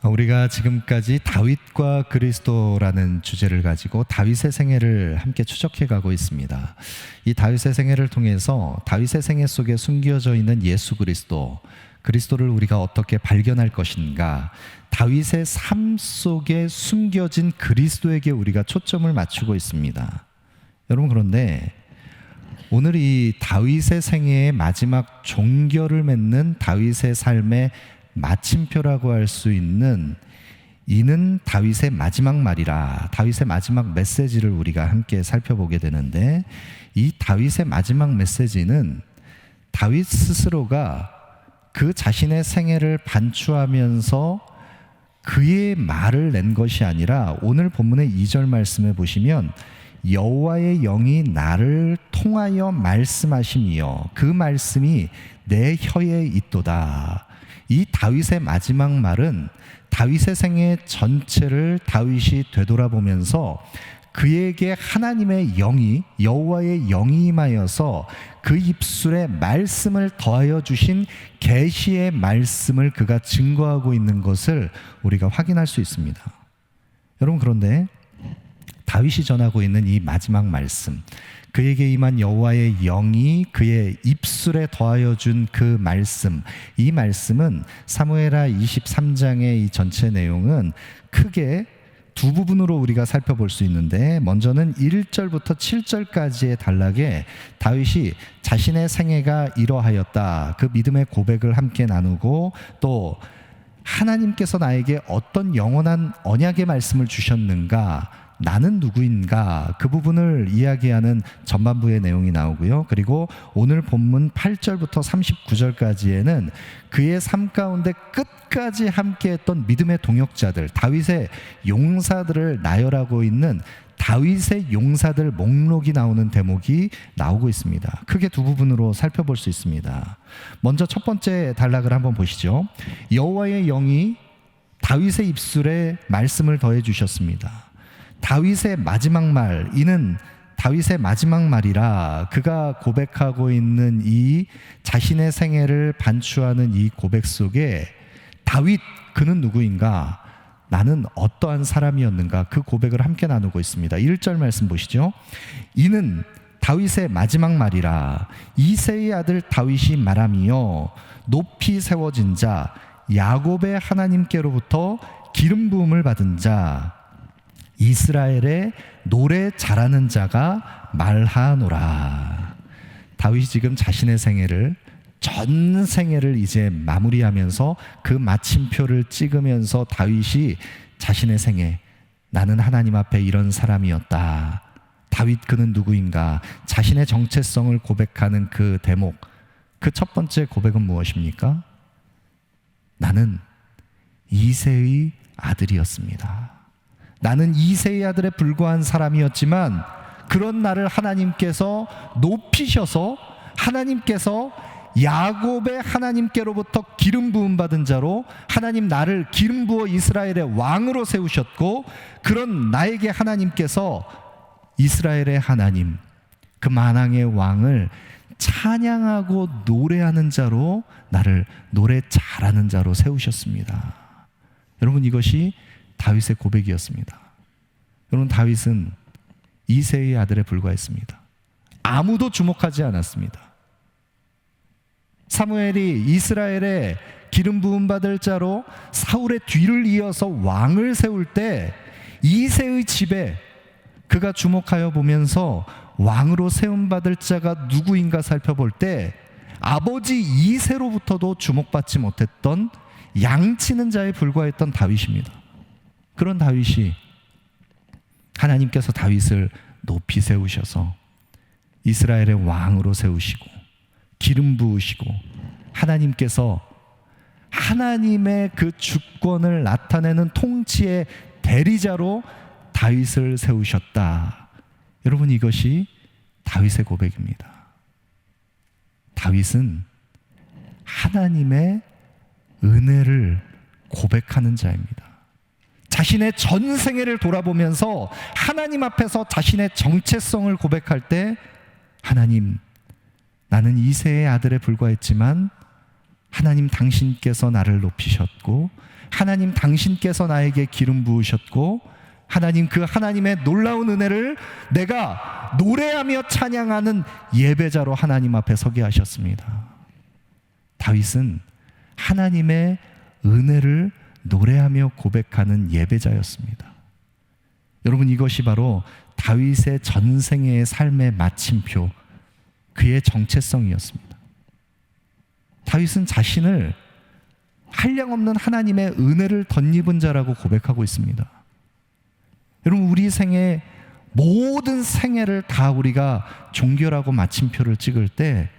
우리가 지금까지 다윗과 그리스도라는 주제를 가지고 다윗의 생애를 함께 추적해 가고 있습니다. 이 다윗의 생애를 통해서 다윗의 생애 속에 숨겨져 있는 예수 그리스도를 우리가 어떻게 발견할 것인가, 다윗의 삶 속에 숨겨진 그리스도에게 우리가 초점을 맞추고 있습니다. 여러분, 그런데 오늘 이 다윗의 생애의 마지막 종결을 맺는 다윗의 삶의 마침표라고 할 수 있는 이는 다윗의 마지막 말이라, 다윗의 마지막 메시지를 우리가 함께 살펴보게 되는데, 이 다윗의 마지막 메시지는 다윗 스스로가 그 자신의 생애를 반추하면서 그의 말을 낸 것이 아니라, 오늘 본문의 2절 말씀에 보시면 여호와의 영이 나를 통하여 말씀하심이여 그 말씀이 내 혀에 있도다. 이 다윗의 마지막 말은 다윗의 생애 전체를 다윗이 되돌아보면서 그에게 하나님의 영이, 여호와의 영이 임하여서 그 입술에 말씀을 더하여 주신 계시의 말씀을 그가 증거하고 있는 것을 우리가 확인할 수 있습니다. 여러분, 그런데 다윗이 전하고 있는 이 마지막 말씀, 그에게 임한 여호와의 영이 그의 입술에 더하여 준 그 말씀, 이 말씀은 사무엘하 23장의 이 전체 내용은 크게 두 부분으로 우리가 살펴볼 수 있는데, 먼저는 1절부터 7절까지의 단락에 다윗이 자신의 생애가 이러하였다, 그 믿음의 고백을 함께 나누고, 또 하나님께서 나에게 어떤 영원한 언약의 말씀을 주셨는가, 나는 누구인가, 그 부분을 이야기하는 전반부의 내용이 나오고요. 그리고 오늘 본문 8절부터 39절까지에는 그의 삶 가운데 끝까지 함께했던 믿음의 동역자들, 다윗의 용사들을 나열하고 있는 다윗의 용사들 목록이 나오는 대목이 나오고 있습니다. 크게 두 부분으로 살펴볼 수 있습니다. 먼저 첫 번째 단락을 한번 보시죠. 여호와의 영이 다윗의 입술에 말씀을 더해 주셨습니다. 다윗의 마지막 말, 이는 다윗의 마지막 말이라, 그가 고백하고 있는 이 자신의 생애를 반추하는 이 고백 속에 다윗, 그는 누구인가, 나는 어떠한 사람이었는가, 그 고백을 함께 나누고 있습니다. 1절 말씀 보시죠. 이는 다윗의 마지막 말이라, 이새의 아들 다윗이 말하며 높이 세워진 자, 야곱의 하나님께로부터 기름 부음을 받은 자, 이스라엘의 노래 잘하는 자가 말하노라. 다윗이 지금 자신의 생애를, 전 생애를 이제 마무리하면서 그 마침표를 찍으면서 다윗이 자신의 생애, 나는 하나님 앞에 이런 사람이었다, 다윗 그는 누구인가, 자신의 정체성을 고백하는 그 대목, 그 첫 번째 고백은 무엇입니까? 나는 이새의 아들이었습니다. 나는 이새의 아들에 불과한 사람이었지만 그런 나를 하나님께서 높이셔서, 하나님께서 야곱의 하나님께로부터 기름 부음 받은 자로 하나님 나를 기름 부어 이스라엘의 왕으로 세우셨고, 그런 나에게 하나님께서 이스라엘의 하나님, 그 만왕의 왕을 찬양하고 노래하는 자로, 나를 노래 잘하는 자로 세우셨습니다. 여러분, 이것이 다윗의 고백이었습니다. 여러분, 다윗은 이새의 아들에 불과했습니다. 아무도 주목하지 않았습니다. 사무엘이 이스라엘의 기름 부음 받을 자로 사울의 뒤를 이어서 왕을 세울 때 이새의 집에 그가 주목하여 보면서 왕으로 세움 받을 자가 누구인가 살펴볼 때 아버지 이새로부터도 주목받지 못했던 양치는 자에 불과했던 다윗입니다. 그런 다윗이, 하나님께서 다윗을 높이 세우셔서 이스라엘의 왕으로 세우시고 기름 부으시고, 하나님께서 하나님의 그 주권을 나타내는 통치의 대리자로 다윗을 세우셨다. 여러분, 이것이 다윗의 고백입니다. 다윗은 하나님의 은혜를 고백하는 자입니다. 자신의 전 생애를 돌아보면서 하나님 앞에서 자신의 정체성을 고백할 때, 하나님, 나는 이새의 아들에 불과했지만 하나님 당신께서 나를 높이셨고, 하나님 당신께서 나에게 기름 부으셨고 하나님 그 하나님의 놀라운 은혜를 내가 노래하며 찬양하는 예배자로 하나님 앞에 서게 하셨습니다. 다윗은 하나님의 은혜를 노래하며 고백하는 예배자였습니다. 여러분, 이것이 바로 다윗의 전생애의 삶의 마침표, 그의 정체성이었습니다. 다윗은 자신을 한량없는 하나님의 은혜를 덧입은 자라고 고백하고 있습니다. 여러분, 우리 생애 모든 생애를 다 우리가 종결하고 마침표를 찍을 때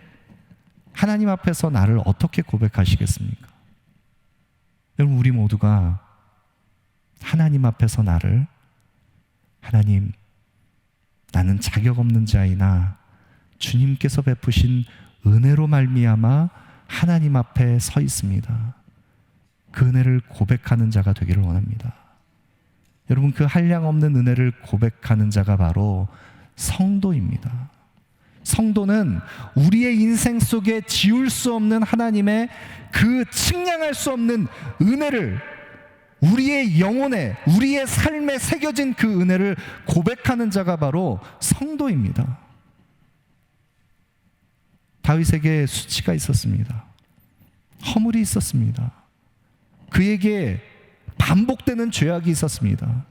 하나님 앞에서 나를 어떻게 고백하시겠습니까? 여러분, 우리 모두가 하나님 앞에서 나를 하나님, 나는 자격 없는 자이나 주님께서 베푸신 은혜로 말미암아 하나님 앞에 서 있습니다. 그 은혜를 고백하는 자가 되기를 원합니다. 여러분, 그 한량없는 은혜를 고백하는 자가 바로 성도입니다. 성도는 우리의 인생 속에 지울 수 없는 하나님의 그 측량할 수 없는 은혜를, 우리의 영혼에, 우리의 삶에 새겨진 그 은혜를 고백하는 자가 바로 성도입니다. 다윗에게 수치가 있었습니다. 허물이 있었습니다. 그에게 반복되는 죄악이 있었습니다.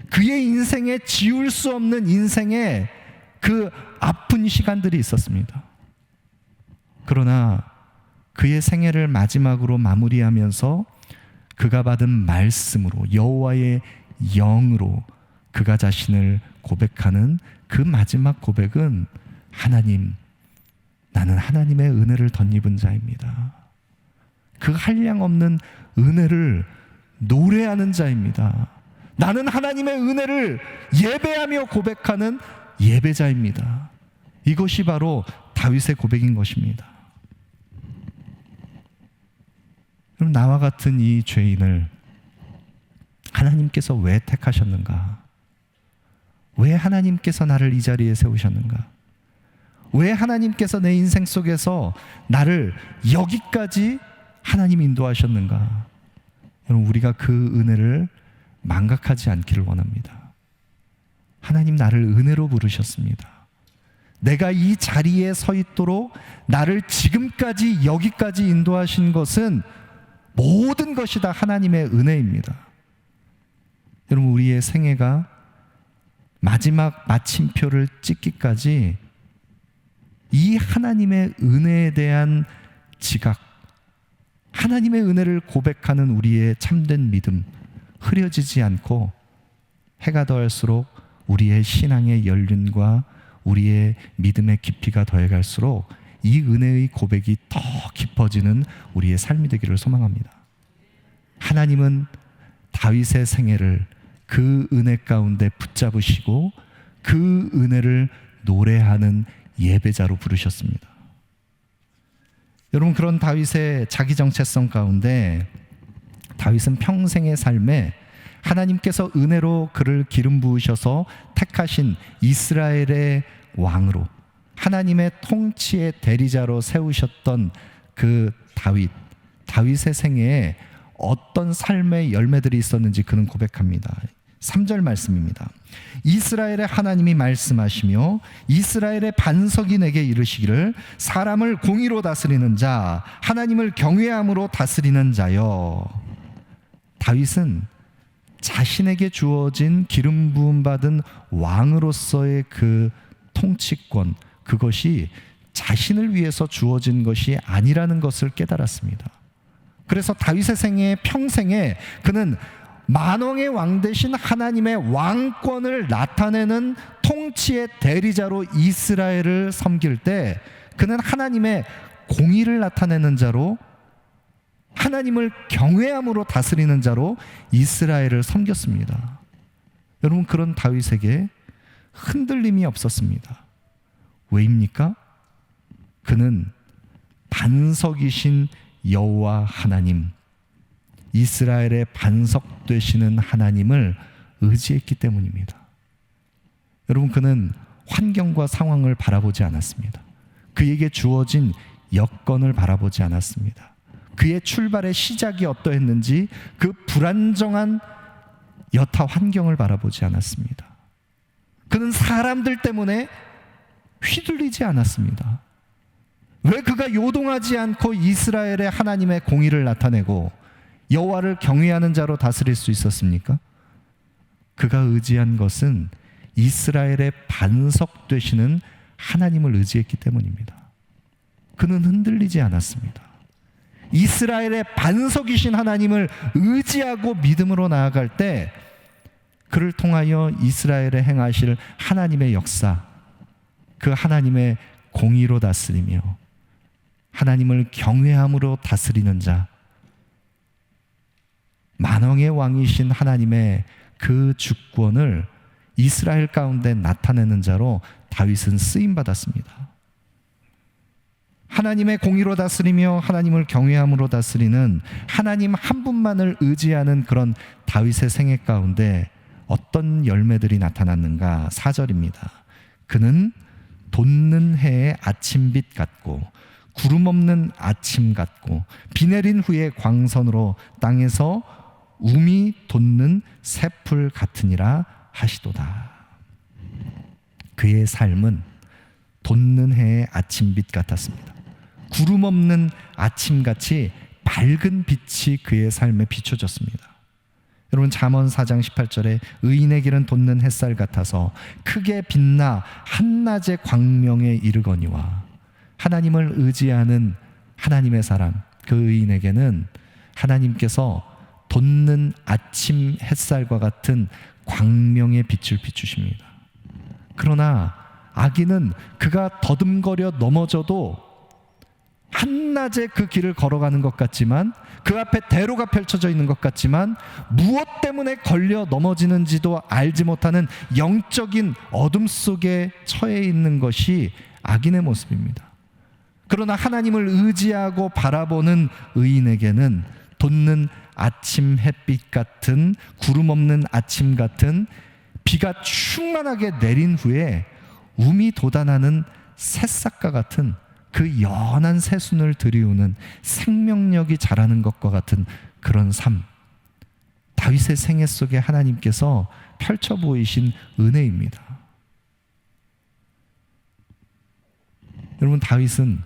그의 인생에 지울 수 없는 인생의 그 아픈 시간들이 있었습니다. 그러나 그의 생애를 마지막으로 마무리하면서 그가 받은 말씀으로, 여호와의 영으로 그가 자신을 고백하는 그 마지막 고백은 하나님, 나는 하나님의 은혜를 덧입은 자입니다. 그 한량없는 은혜를 노래하는 자입니다. 나는 하나님의 은혜를 예배하며 고백하는 예배자입니다. 이것이 바로 다윗의 고백인 것입니다. 그럼 나와 같은 이 죄인을 하나님께서 왜 택하셨는가? 왜 하나님께서 나를 이 자리에 세우셨는가? 왜 하나님께서 내 인생 속에서 나를 여기까지 하나님 인도하셨는가? 여러분, 우리가 그 은혜를 망각하지 않기를 원합니다. 하나님 나를 은혜로 부르셨습니다. 내가 이 자리에 서 있도록 나를 지금까지 여기까지 인도하신 것은 모든 것이 다 하나님의 은혜입니다. 여러분, 우리의 생애가 마지막 마침표를 찍기까지 이 하나님의 은혜에 대한 지각, 하나님의 은혜를 고백하는 우리의 참된 믿음 흐려지지 않고 해가 더할수록 우리의 신앙의 연륜과 우리의 믿음의 깊이가 더해갈수록 이 은혜의 고백이 더 깊어지는 우리의 삶이 되기를 소망합니다. 하나님은 다윗의 생애를 그 은혜 가운데 붙잡으시고 그 은혜를 노래하는 예배자로 부르셨습니다. 여러분, 그런 다윗의 자기 정체성 가운데 다윗은 평생의 삶에 하나님께서 은혜로 그를 기름 부으셔서 택하신 이스라엘의 왕으로, 하나님의 통치의 대리자로 세우셨던 그 다윗의 생애에 어떤 삶의 열매들이 있었는지 그는 고백합니다. 3절 말씀입니다. 이스라엘의 하나님이 말씀하시며 이스라엘의 반석이 내게 이르시기를 사람을 공의로 다스리는 자, 하나님을 경외함으로 다스리는 자여. 다윗은 자신에게 주어진 기름 부음 받은 왕으로서의 그 통치권, 그것이 자신을 위해서 주어진 것이 아니라는 것을 깨달았습니다. 그래서 다윗의 생애 평생에 그는 만왕의 왕 되신 하나님의 왕권을 나타내는 통치의 대리자로 이스라엘을 섬길 때 그는 하나님의 공의를 나타내는 자로, 하나님을 경외함으로 다스리는 자로 이스라엘을 섬겼습니다. 여러분, 그런 다윗에게 흔들림이 없었습니다. 왜입니까? 그는 반석이신 여호와 하나님, 이스라엘의 반석 되시는 하나님을 의지했기 때문입니다. 여러분, 그는 환경과 상황을 바라보지 않았습니다. 그에게 주어진 여건을 바라보지 않았습니다. 그의 출발의 시작이 어떠했는지 그 불안정한 여타 환경을 바라보지 않았습니다. 그는 사람들 때문에 휘둘리지 않았습니다. 왜 그가 요동하지 않고 이스라엘의 하나님의 공의를 나타내고 여호와를 경외하는 자로 다스릴 수 있었습니까? 그가 의지한 것은 이스라엘의 반석 되시는 하나님을 의지했기 때문입니다. 그는 흔들리지 않았습니다. 이스라엘의 반석이신 하나님을 의지하고 믿음으로 나아갈 때 그를 통하여 이스라엘에 행하실 하나님의 역사, 그 하나님의 공의로 다스리며 하나님을 경외함으로 다스리는 자, 만왕의 왕이신 하나님의 그 주권을 이스라엘 가운데 나타내는 자로 다윗은 쓰임받았습니다. 하나님의 공의로 다스리며 하나님을 경외함으로 다스리는 하나님 한 분만을 의지하는 그런 다윗의 생애 가운데 어떤 열매들이 나타났는가? 4절입니다. 그는 돋는 해의 아침빛 같고 구름 없는 아침 같고 비 내린 후에 광선으로 땅에서 움이 돋는 새풀 같으니라 하시도다. 그의 삶은 돋는 해의 아침빛 같았습니다. 구름 없는 아침같이 밝은 빛이 그의 삶에 비춰졌습니다. 여러분, 잠언 4장 18절에 의인의 길은 돋는 햇살 같아서 크게 빛나 한낮의 광명에 이르거니와, 하나님을 의지하는 하나님의 사람, 그 의인에게는 하나님께서 돋는 아침 햇살과 같은 광명의 빛을 비추십니다. 그러나 악인은 그가 더듬거려 넘어져도 한낮에 그 길을 걸어가는 것 같지만, 그 앞에 대로가 펼쳐져 있는 것 같지만 무엇 때문에 걸려 넘어지는지도 알지 못하는 영적인 어둠 속에 처해 있는 것이 악인의 모습입니다. 그러나 하나님을 의지하고 바라보는 의인에게는 돋는 아침 햇빛 같은, 구름 없는 아침 같은, 비가 충만하게 내린 후에 움이 돋아나는 새싹과 같은 그 연한 새순을 들이우는 생명력이 자라는 것과 같은 그런 삶, 다윗의 생애 속에 하나님께서 펼쳐 보이신 은혜입니다. 여러분, 다윗은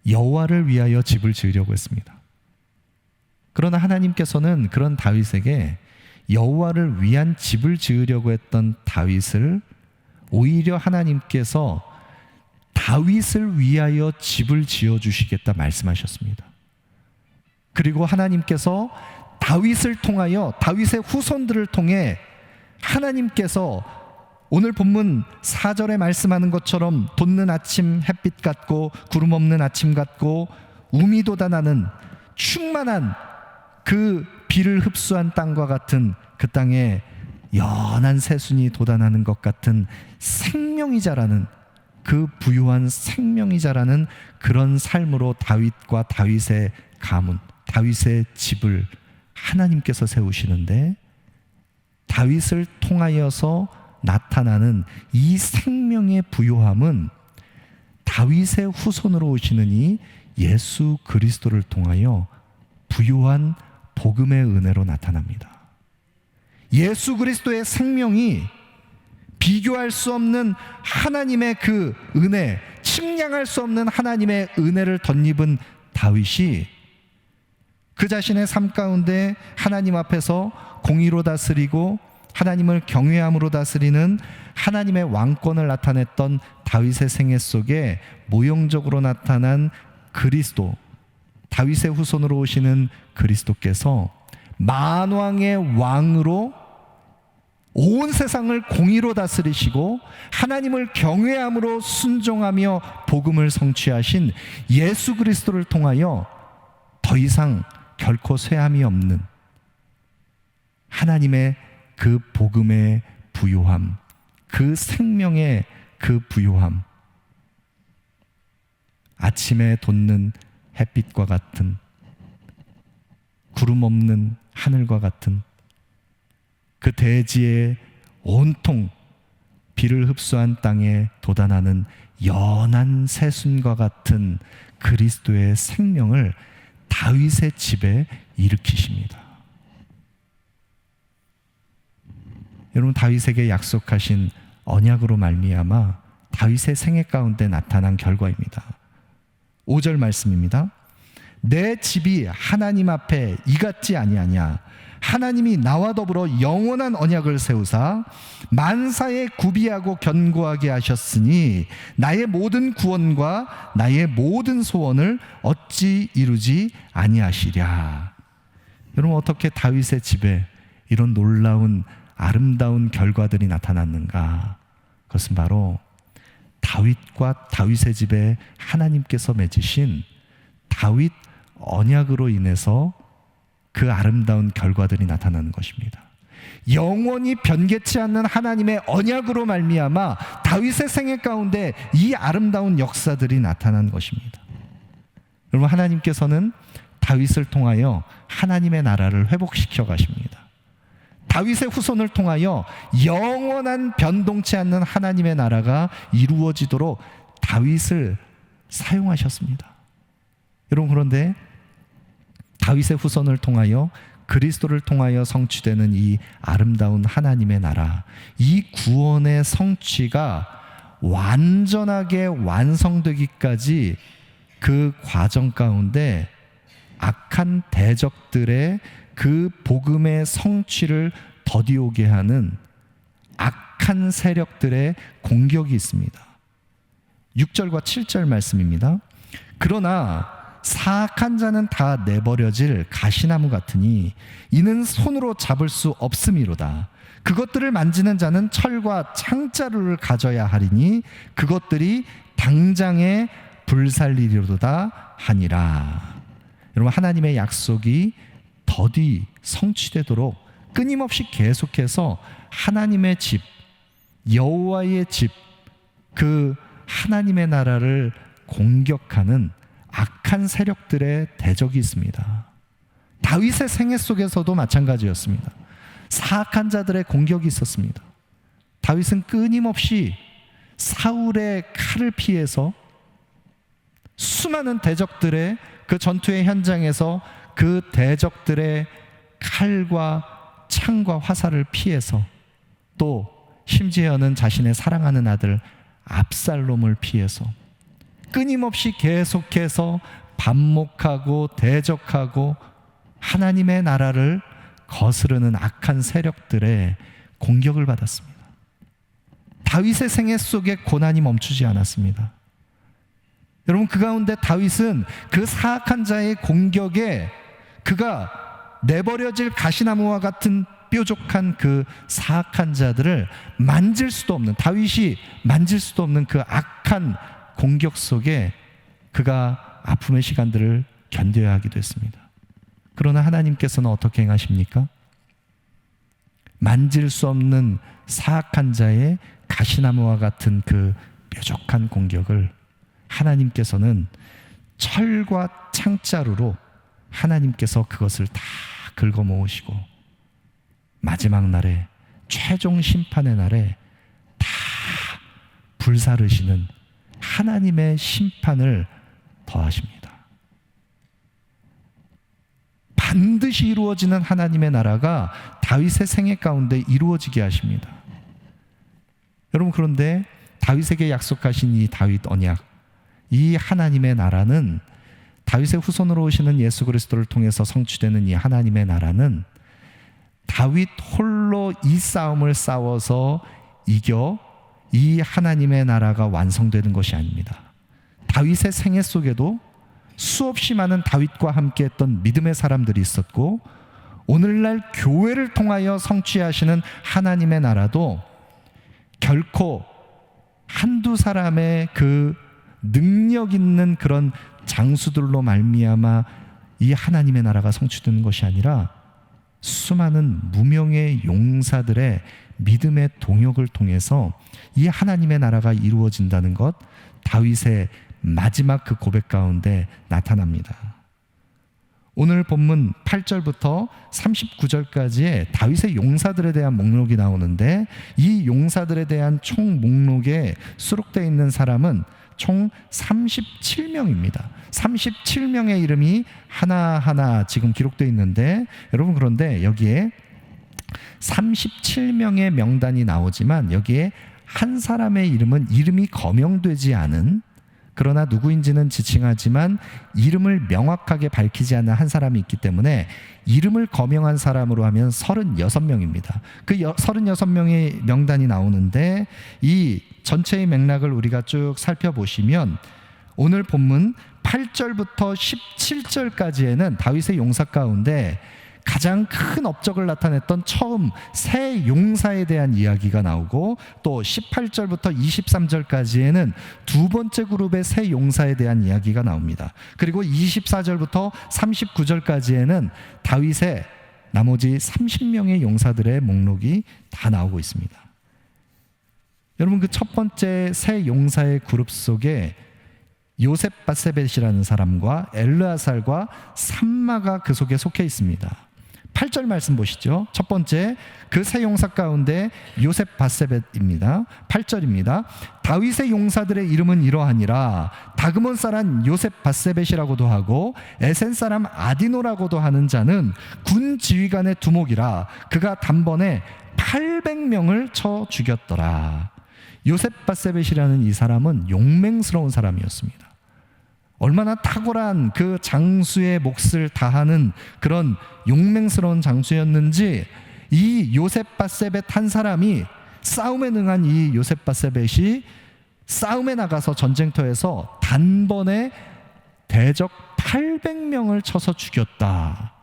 여호와를 위하여 집을 지으려고 했습니다. 그러나 하나님께서는 그런 다윗에게 여호와를 위한 집을 지으려고 했던 다윗을 오히려 하나님께서 다윗을 위하여 집을 지어주시겠다 말씀하셨습니다. 그리고 하나님께서 다윗을 통하여, 다윗의 후손들을 통해 하나님께서 오늘 본문 4절에 말씀하는 것처럼 돋는 아침 햇빛 같고 구름 없는 아침 같고 움이 돋아나는 충만한 그 비를 흡수한 땅과 같은 그 땅에 연한 새순이 돋아나는 것 같은 생명이 자라는, 그 부유한 생명이 자라는 그런 삶으로 다윗과 다윗의 가문, 다윗의 집을 하나님께서 세우시는데, 다윗을 통하여서 나타나는 이 생명의 부요함은 다윗의 후손으로 오시는 이 예수 그리스도를 통하여 부요한 복음의 은혜로 나타납니다. 예수 그리스도의 생명이 비교할 수 없는 하나님의 그 은혜, 측량할 수 없는 하나님의 은혜를 덧입은 다윗이 그 자신의 삶 가운데 하나님 앞에서 공의로 다스리고 하나님을 경외함으로 다스리는 하나님의 왕권을 나타냈던 다윗의 생애 속에 모형적으로 나타난 그리스도, 다윗의 후손으로 오시는 그리스도께서 만왕의 왕으로 온 세상을 공의로 다스리시고 하나님을 경외함으로 순종하며 복음을 성취하신 예수 그리스도를 통하여 더 이상 결코 쇠함이 없는 하나님의 그 복음의 부요함, 그 생명의 그 부요함, 아침에 돋는 햇빛과 같은, 구름 없는 하늘과 같은, 그 대지에 온통 비를 흡수한 땅에 돋아나는 연한 새순과 같은 그리스도의 생명을 다윗의 집에 일으키십니다. 여러분, 다윗에게 약속하신 언약으로 말미암아 다윗의 생애 가운데 나타난 결과입니다. 5절 말씀입니다. 내 집이 하나님 앞에 이같지 아니하냐. 하나님이 나와 더불어 영원한 언약을 세우사 만사에 구비하고 견고하게 하셨으니 나의 모든 구원과 나의 모든 소원을 어찌 이루지 아니하시랴. 여러분, 어떻게 다윗의 집에 이런 놀라운 아름다운 결과들이 나타났는가? 그것은 바로 다윗과 다윗의 집에 하나님께서 맺으신 다윗 언약으로 인해서 그 아름다운 결과들이 나타나는 것입니다. 영원히 변개치 않는 하나님의 언약으로 말미암아 다윗의 생애 가운데 이 아름다운 역사들이 나타난 것입니다. 여러분, 하나님께서는 다윗을 통하여 하나님의 나라를 회복시켜 가십니다. 다윗의 후손을 통하여 영원한 변동치 않는 하나님의 나라가 이루어지도록 다윗을 사용하셨습니다. 여러분, 그런데 다윗의 후손을 통하여 그리스도를 통하여 성취되는 이 아름다운 하나님의 나라, 이 구원의 성취가 완전하게 완성되기까지 그 과정 가운데 악한 대적들의 그 복음의 성취를 더디오게 하는 악한 세력들의 공격이 있습니다. 6절과 7절 말씀입니다. 그러나 사악한 자는 다 내버려질 가시나무 같으니 이는 손으로 잡을 수 없음이로다. 그것들을 만지는 자는 철과 창자루를 가져야 하리니 그것들이 당장에 불살리리로다 하니라. 여러분, 하나님의 약속이 더디 성취되도록 끊임없이 계속해서 하나님의 집, 여호와의 집, 그 하나님의 나라를 공격하는 악한 세력들의 대적이 있습니다. 다윗의 생애 속에서도 마찬가지였습니다. 사악한 자들의 공격이 있었습니다. 다윗은 끊임없이 사울의 칼을 피해서 수많은 대적들의 그 전투의 현장에서 그 대적들의 칼과 창과 화살을 피해서, 또 심지어는 자신의 사랑하는 아들 압살롬을 피해서 끊임없이 계속해서 반목하고 대적하고 하나님의 나라를 거스르는 악한 세력들의 공격을 받았습니다. 다윗의 생애 속에 고난이 멈추지 않았습니다. 여러분, 그 가운데 다윗은 그 사악한 자의 공격에 그가 내버려질 가시나무와 같은 뾰족한 그 사악한 자들을 만질 수도 없는, 다윗이 만질 수도 없는 그 악한 공격 속에 그가 아픔의 시간들을 견뎌야 하기도 했습니다. 그러나 하나님께서는 어떻게 행하십니까? 만질 수 없는 사악한 자의 가시나무와 같은 그 뾰족한 공격을 하나님께서는 철과 창자루로 하나님께서 그것을 다 긁어 모으시고 마지막 날에, 최종 심판의 날에 다 불사르시는 하나님의 심판을 더하십니다. 반드시 이루어지는 하나님의 나라가 다윗의 생애 가운데 이루어지게 하십니다. 여러분, 그런데 다윗에게 약속하신 이 다윗 언약, 이 하나님의 나라는, 다윗의 후손으로 오시는 예수 그리스도를 통해서 성취되는 이 하나님의 나라는 다윗 홀로 이 싸움을 싸워서 이겨 이 하나님의 나라가 완성되는 것이 아닙니다. 다윗의 생애 속에도 수없이 많은 다윗과 함께 했던 믿음의 사람들이 있었고, 오늘날 교회를 통하여 성취하시는 하나님의 나라도 결코 한두 사람의 그 능력 있는 그런 장수들로 말미암아 이 하나님의 나라가 성취되는 것이 아니라 수많은 무명의 용사들의 믿음의 동역을 통해서 이 하나님의 나라가 이루어진다는 것, 다윗의 마지막 그 고백 가운데 나타납니다. 오늘 본문 8절부터 39절까지의 다윗의 용사들에 대한 목록이 나오는데, 이 용사들에 대한 총 목록에 수록되어 있는 사람은 총 37명입니다. 37명의 이름이 하나하나 지금 기록되어 있는데, 여러분, 그런데 여기에 37명의 명단이 나오지만 여기에 한 사람의 이름이 거명되지 않은, 그러나 누구인지는 지칭하지만 이름을 명확하게 밝히지 않는 한 사람이 있기 때문에 이름을 거명한 사람으로 하면 36명입니다. 그 36명의 명단이 나오는데, 이 전체의 맥락을 우리가 쭉 살펴보시면 오늘 본문 8절부터 17절까지에는 다윗의 용사 가운데 가장 큰 업적을 나타냈던 처음 세 용사에 대한 이야기가 나오고, 또 18절부터 23절까지에는 두 번째 그룹의 세 용사에 대한 이야기가 나옵니다. 그리고 24절부터 39절까지에는 다윗의 나머지 30명의 용사들의 목록이 다 나오고 있습니다. 여러분, 그 첫 번째 세 용사의 그룹 속에 요셉 바세벳이라는 사람과 엘르아살과 삼마가 그 속에 속해 있습니다. 8절 말씀 보시죠. 첫 번째, 그 세 용사 가운데 요셉 바세벳입니다. 8절입니다. 다윗의 용사들의 이름은 이러하니라. 다그몬 사람 요셉 바세벳이라고도 하고 에센 사람 아디노라고도 하는 자는 군 지휘관의 두목이라. 그가 단번에 800명을 쳐 죽였더라. 요셉 바세벳이라는 이 사람은 용맹스러운 사람이었습니다. 얼마나 탁월한 그 장수의 몫을 다하는 그런 용맹스러운 장수였는지, 이 요셉 바세벳 한 사람이, 싸움에 능한 이 요셉 바세벳이 싸움에 나가서 전쟁터에서 단번에 대적 800명을 쳐서 죽였다.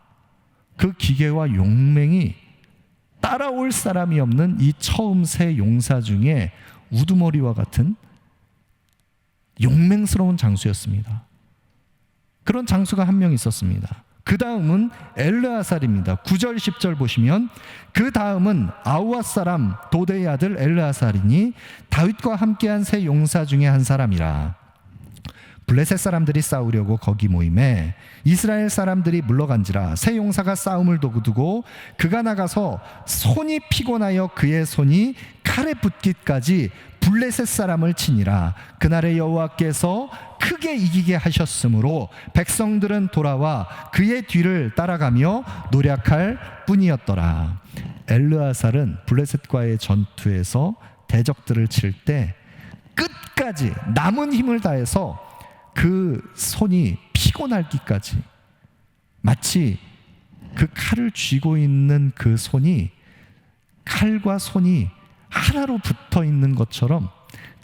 그 기계와 용맹이 따라올 사람이 없는 이 처음 세 용사 중에 우두머리와 같은 용맹스러운 장수였습니다. 그런 장수가 한 명 있었습니다. 그 다음은 엘르아살입니다. 9절 10절 보시면, 그 다음은 아우앗 사람 도데의 아들 엘르아살이니 다윗과 함께한 세 용사 중에 한 사람이라. 블레셋 사람들이 싸우려고 거기 모임에 이스라엘 사람들이 물러간지라. 세 용사가 싸움을 두고 그가 나가서 손이 피곤하여 그의 손이 칼에 붙기까지 블레셋 사람을 치니라. 그날의 여호와께서 크게 이기게 하셨으므로 백성들은 돌아와 그의 뒤를 따라가며 노력할 뿐이었더라. 엘르아살은 블레셋과의 전투에서 대적들을 칠 때 끝까지 남은 힘을 다해서 그 손이 피곤하기까지, 마치 그 칼을 쥐고 있는 그 손이, 칼과 손이 하나로 붙어 있는 것처럼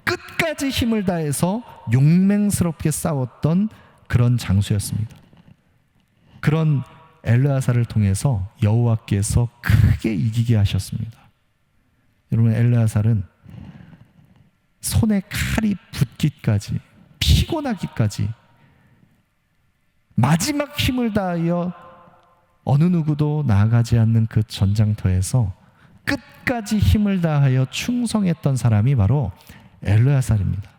끝까지 힘을 다해서 용맹스럽게 싸웠던 그런 장수였습니다. 그런 엘르아살을 통해서 여호와께서 크게 이기게 하셨습니다. 여러분, 엘르아살은 손에 칼이 붙기까지, 피곤하기까지 마지막 힘을 다하여 어느 누구도 나아가지 않는 그 전장터에서 끝까지 힘을 다하여 충성했던 사람이 바로 엘르아살입니다.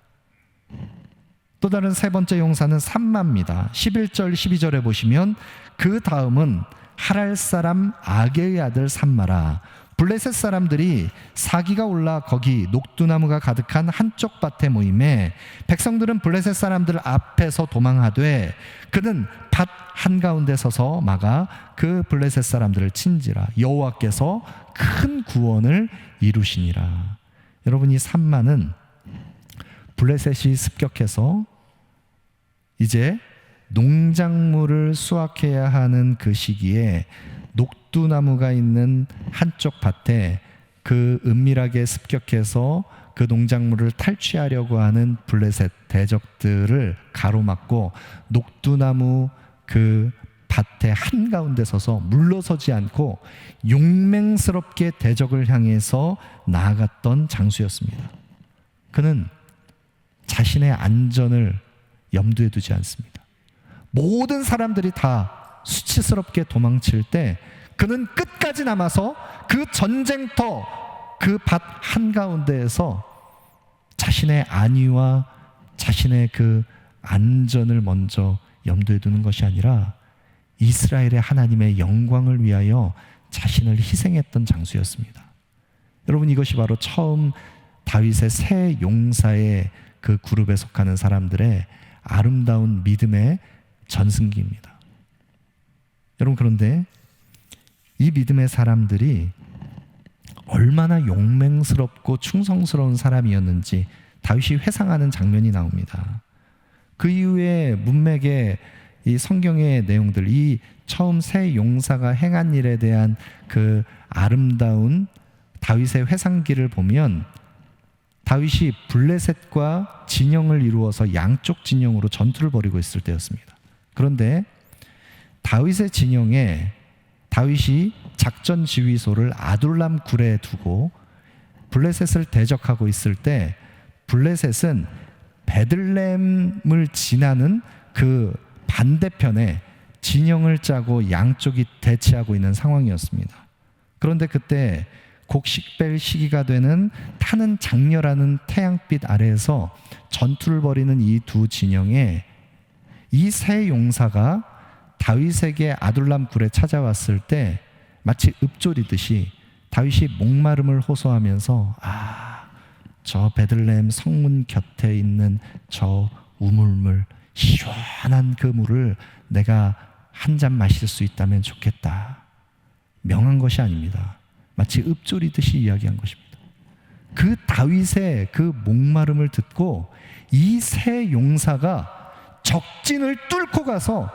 또 다른 세 번째 용사는 삼마입니다. 11절 12절에 보시면, 그 다음은 하랄 사람 아게의 아들 삼마라. 블레셋 사람들이 사기가 올라 거기 녹두나무가 가득한 한쪽 밭에 모임에 백성들은 블레셋 사람들 앞에서 도망하되 그는 밭 한가운데 서서 막아 그 블레셋 사람들을 친지라. 여호와께서 큰 구원을 이루시니라. 여러분, 이 삼마는 블레셋이 습격해서 이제 농작물을 수확해야 하는 그 시기에 녹두나무가 있는 한쪽 밭에 그 은밀하게 습격해서 그 농작물을 탈취하려고 하는 블레셋 대적들을 가로막고 녹두나무 그 밭의 한가운데 서서 물러서지 않고 용맹스럽게 대적을 향해서 나아갔던 장수였습니다. 그는 자신의 안전을 염두에 두지 않습니다. 모든 사람들이 다 수치스럽게 도망칠 때 그는 끝까지 남아서 그 전쟁터 그 밭 한가운데에서 자신의 안위와 자신의 그 안전을 먼저 염두에 두는 것이 아니라 이스라엘의 하나님의 영광을 위하여 자신을 희생했던 장수였습니다. 여러분, 이것이 바로 처음 다윗의 새 용사의 그 그룹에 속하는 사람들의 아름다운 믿음의 전승기입니다. 여러분, 그런데 이 믿음의 사람들이 얼마나 용맹스럽고 충성스러운 사람이었는지 다윗이 회상하는 장면이 나옵니다. 그 이후에 문맥의 이 성경의 내용들, 이 처음 새 용사가 행한 일에 대한 그 아름다운 다윗의 회상기를 보면 다윗이 블레셋과 진영을 이루어서 양쪽 진영으로 전투를 벌이고 있을 때였습니다. 그런데 다윗의 진영에 다윗이 작전 지휘소를 아둘람 굴에 두고 블레셋을 대적하고 있을 때 블레셋은 베들레헴을 지나는 그 반대편에 진영을 짜고 양쪽이 대치하고 있는 상황이었습니다. 그런데 그때 곡식뺄 시기가 되는 타는 장렬하는 태양빛 아래에서 전투를 벌이는 이 두 진영에 이 세 용사가 다윗에게 아둘람 굴에 찾아왔을 때 마치 읊조리듯이 다윗이 목마름을 호소하면서 저 베들레헴 성문 곁에 있는 저 우물물, 시원한 그 물을 내가 한 잔 마실 수 있다면 좋겠다. 명한 것이 아닙니다. 마치 읊조리듯이 이야기한 것입니다. 그 다윗의 그 목마름을 듣고 이 세 용사가 적진을 뚫고 가서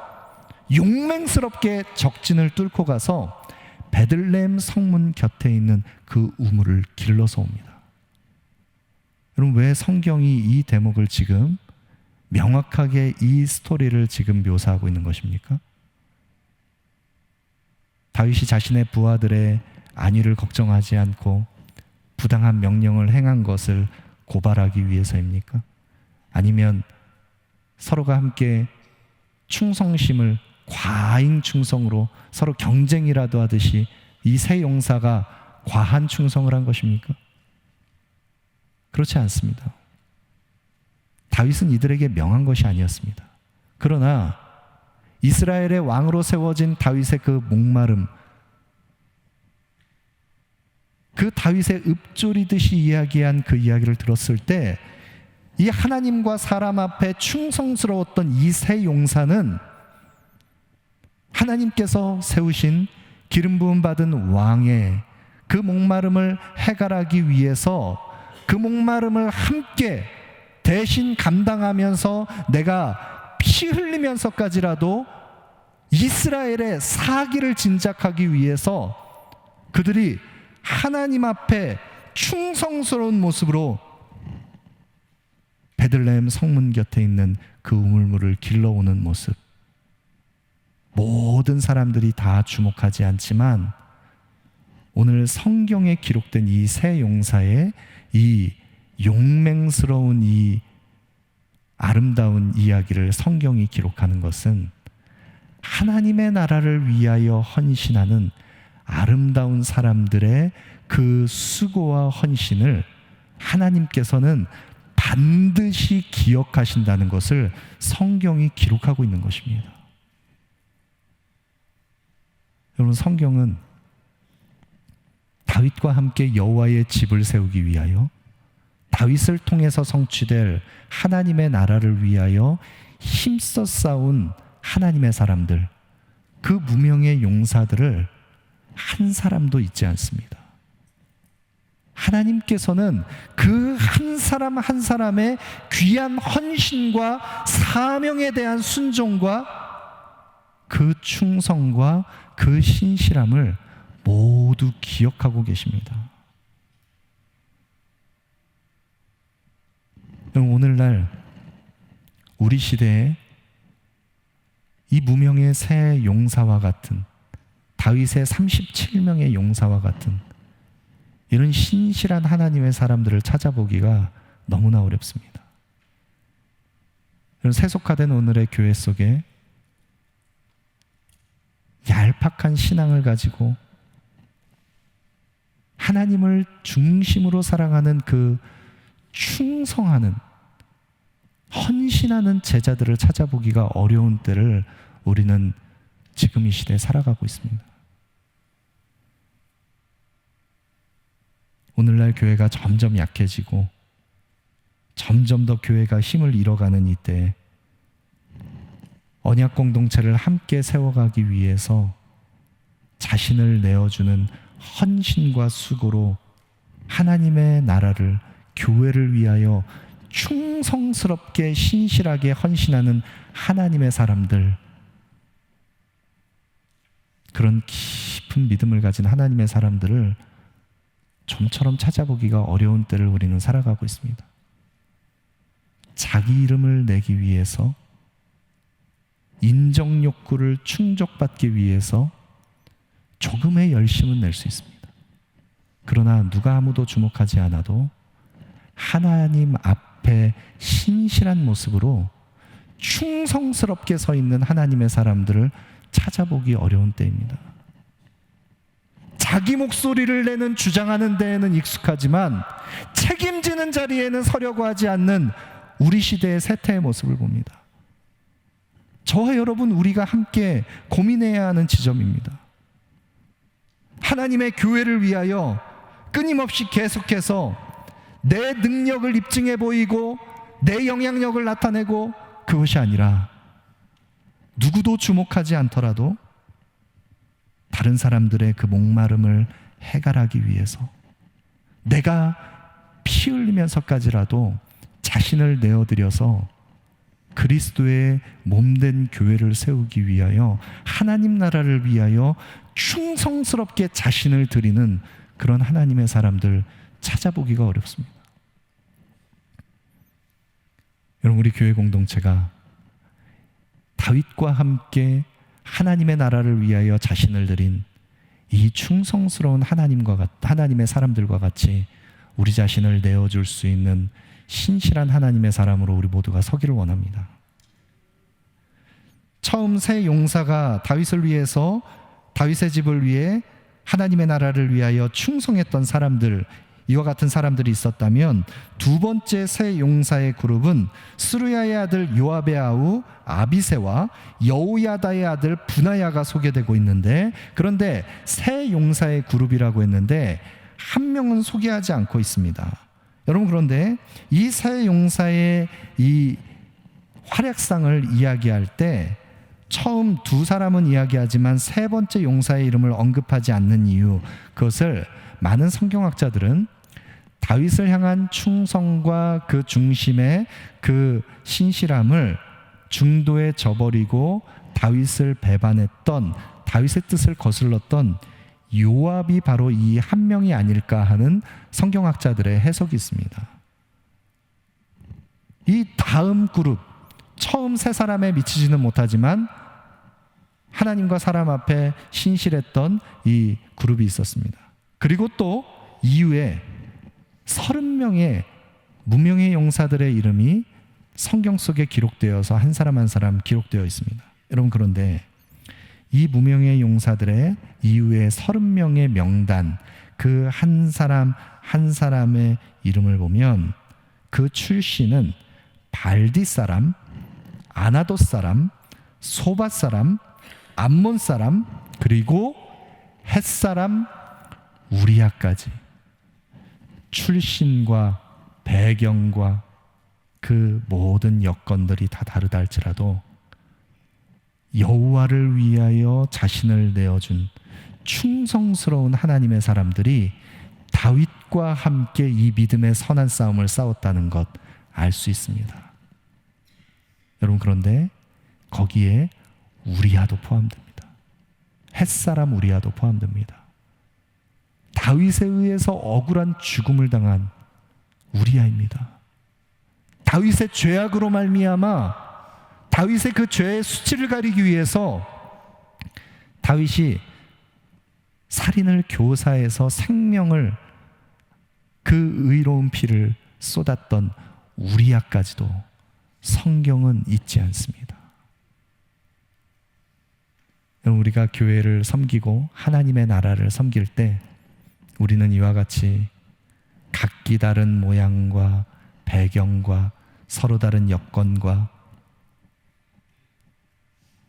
용맹스럽게 적진을 뚫고 가서 베들레헴 성문 곁에 있는 그 우물을 길러서 옵니다. 여러분, 왜 성경이 이 대목을 지금 명확하게 이 스토리를 지금 묘사하고 있는 것입니까? 다윗이 자신의 부하들의 안위를 걱정하지 않고 부당한 명령을 행한 것을 고발하기 위해서입니까? 아니면 서로가 함께 충성심을 과잉 충성으로 서로 경쟁이라도 하듯이 이 세 용사가 과한 충성을 한 것입니까? 그렇지 않습니다. 다윗은 이들에게 명한 것이 아니었습니다. 그러나 이스라엘의 왕으로 세워진 다윗의 그 목마름, 그 다윗의 읊조리듯이 이야기한 그 이야기를 들었을 때 이 하나님과 사람 앞에 충성스러웠던 이 세 용사는 하나님께서 세우신 기름 부음 받은 왕의 그 목마름을 해결하기 위해서 그 목마름을 함께 대신 감당하면서 내가 피 흘리면서까지라도 이스라엘의 사기를 진작하기 위해서 그들이 하나님 앞에 충성스러운 모습으로 베들레헴 성문 곁에 있는 그 우물물을 길러오는 모습, 모든 사람들이 다 주목하지 않지만 오늘 성경에 기록된 이 세 용사의 이 용맹스러운 이 아름다운 이야기를 성경이 기록하는 것은 하나님의 나라를 위하여 헌신하는 아름다운 사람들의 그 수고와 헌신을 하나님께서는 반드시 기억하신다는 것을 성경이 기록하고 있는 것입니다. 여러분, 성경은 다윗과 함께 여호와의 집을 세우기 위하여 다윗을 통해서 성취될 하나님의 나라를 위하여 힘써 싸운 하나님의 사람들, 그 무명의 용사들을 한 사람도 잊지 않습니다. 하나님께서는 그 한 사람 한 사람의 귀한 헌신과 사명에 대한 순종과 그 충성과 그 신실함을 모두 기억하고 계십니다. 오늘날 우리 시대에 이 무명의 새 용사와 같은, 다윗의 37명의 용사와 같은 이런 신실한 하나님의 사람들을 찾아보기가 너무나 어렵습니다. 이런 세속화된 오늘의 교회 속에 얄팍한 신앙을 가지고 하나님을 중심으로 사랑하는 그 충성하는, 헌신하는 제자들을 찾아보기가 어려운 때를 우리는 지금 이 시대에 살아가고 있습니다. 오늘날 교회가 점점 약해지고 점점 더 교회가 힘을 잃어가는 이때 언약 공동체를 함께 세워가기 위해서 자신을 내어주는 헌신과 수고로 하나님의 나라를, 교회를 위하여 충성스럽게 신실하게 헌신하는 하나님의 사람들, 그런 깊은 믿음을 가진 하나님의 사람들을 좀처럼 찾아보기가 어려운 때를 우리는 살아가고 있습니다. 자기 이름을 내기 위해서, 인정 욕구를 충족받기 위해서 조금의 열심은 낼 수 있습니다. 그러나 누가 아무도 주목하지 않아도 하나님 앞에 신실한 모습으로 충성스럽게 서 있는 하나님의 사람들을 찾아보기 어려운 때입니다. 자기 목소리를 내는, 주장하는 데에는 익숙하지만 책임지는 자리에는 서려고 하지 않는 우리 시대의 쇠퇴의 모습을 봅니다. 저와 여러분, 우리가 함께 고민해야 하는 지점입니다. 하나님의 교회를 위하여 끊임없이 계속해서 내 능력을 입증해 보이고 내 영향력을 나타내고, 그것이 아니라 누구도 주목하지 않더라도 다른 사람들의 그 목마름을 해결하기 위해서 내가 피 흘리면서까지라도 자신을 내어드려서 그리스도의 몸된 교회를 세우기 위하여, 하나님 나라를 위하여 충성스럽게 자신을 드리는 그런 하나님의 사람들 찾아보기가 어렵습니다. 여러분, 우리 교회 공동체가 다윗과 함께 하나님의 나라를 위하여 자신을 드린 이 충성스러운 하나님의 사람들과 같이 우리 자신을 내어줄 수 있는 신실한 하나님의 사람으로 우리 모두가 서기를 원합니다. 처음 새 용사가 다윗을 위해서, 다윗의 집을 위해 하나님의 나라를 위하여 충성했던 사람들, 이와 같은 사람들이 있었다면, 두 번째 새 용사의 그룹은 스루야의 아들 요압의 아우 아비새와 여호야다의 아들 브나야가 소개되고 있는데, 그런데 새 용사의 그룹이라고 했는데 한 명은 소개하지 않고 있습니다. 여러분, 그런데 이 새 용사의 이 활약상을 이야기할 때 처음 두 사람은 이야기하지만 세 번째 용사의 이름을 언급하지 않는 이유, 그것을 많은 성경학자들은 다윗을 향한 충성과 그 중심의 그 신실함을 중도에 저버리고 다윗을 배반했던, 다윗의 뜻을 거슬렀던 요압이 바로 이 한 명이 아닐까 하는 성경학자들의 해석이 있습니다. 이 다음 그룹, 처음 세 사람에 미치지는 못하지만 하나님과 사람 앞에 신실했던 이 그룹이 있었습니다. 그리고 또 이후에 30명의 무명의 용사들의 이름이 성경 속에 기록되어서 한 사람 한 사람 기록되어 있습니다. 여러분, 그런데 이 무명의 용사들의 이후에 30명의 명단, 그 한 사람 한 사람의 이름을 보면 그 출신은 발디 사람, 아나돗 사람, 소밧 사람, 암몬 사람, 그리고 헷 사람, 우리아까지, 출신과 배경과 그 모든 여건들이 다 다르다 할지라도 여호와를 위하여 자신을 내어준 충성스러운 하나님의 사람들이 다윗과 함께 이 믿음의 선한 싸움을 싸웠다는 것 알 수 있습니다. 여러분, 그런데 거기에 우리아도 포함됩니다. 헷사람 우리아도 포함됩니다. 다윗에 의해서 억울한 죽음을 당한 우리아입니다. 다윗의 죄악으로 말미암아 다윗의 그 죄의 수치를 가리기 위해서 다윗이 살인을 교사해서 생명을, 그 의로운 피를 쏟았던 우리아까지도 성경은 잊지 않습니다. 우리가 교회를 섬기고 하나님의 나라를 섬길 때 우리는 이와 같이 각기 다른 모양과 배경과 서로 다른 여건과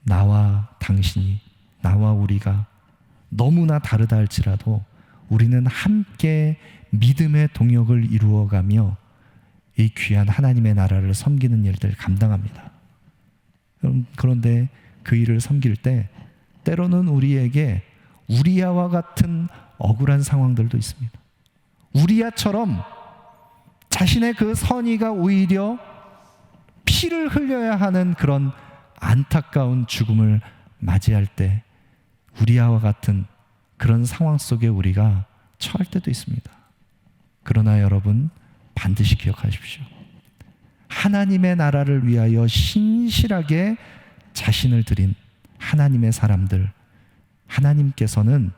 나와 당신이 나와 우리가 너무나 다르다 할지라도 우리는 함께 믿음의 동역을 이루어가며 이 귀한 하나님의 나라를 섬기는 일들을 감당합니다. 그런데 그 일을 섬길 때 때로는 우리에게 우리야와 같은 억울한 상황들도 있습니다. 우리야처럼 자신의 그 선의가 오히려 피를 흘려야 하는 그런 안타까운 죽음을 맞이할 때 우리야와 같은 그런 상황 속에 우리가 처할 때도 있습니다. 그러나 여러분 반드시 기억하십시오. 하나님의 나라를 위하여 신실하게 자신을 드린 하나님의 사람들, 하나님께서는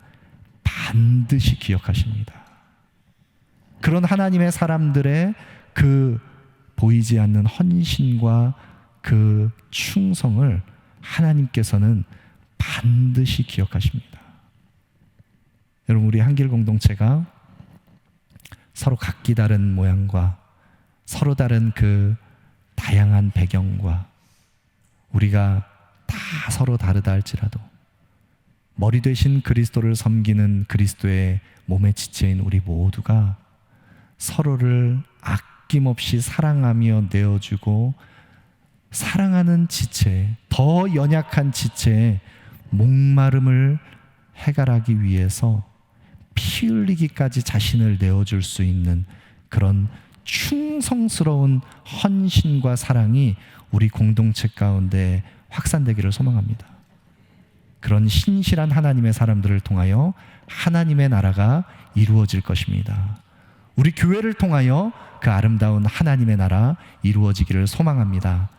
반드시 기억하십니다. 그런 하나님의 사람들의 그 보이지 않는 헌신과 그 충성을 하나님께서는 반드시 기억하십니다. 여러분, 우리 한길 공동체가 서로 각기 다른 모양과 서로 다른 그 다양한 배경과 우리가 다 서로 다르다 할지라도 머리 되신 그리스도를 섬기는 그리스도의 몸의 지체인 우리 모두가 서로를 아낌없이 사랑하며 내어주고 사랑하는 지체, 더 연약한 지체의 목마름을 해결하기 위해서 피 흘리기까지 자신을 내어줄 수 있는 그런 충성스러운 헌신과 사랑이 우리 공동체 가운데 확산되기를 소망합니다. 그런 신실한 하나님의 사람들을 통하여 하나님의 나라가 이루어질 것입니다. 우리 교회를 통하여 그 아름다운 하나님의 나라 이루어지기를 소망합니다.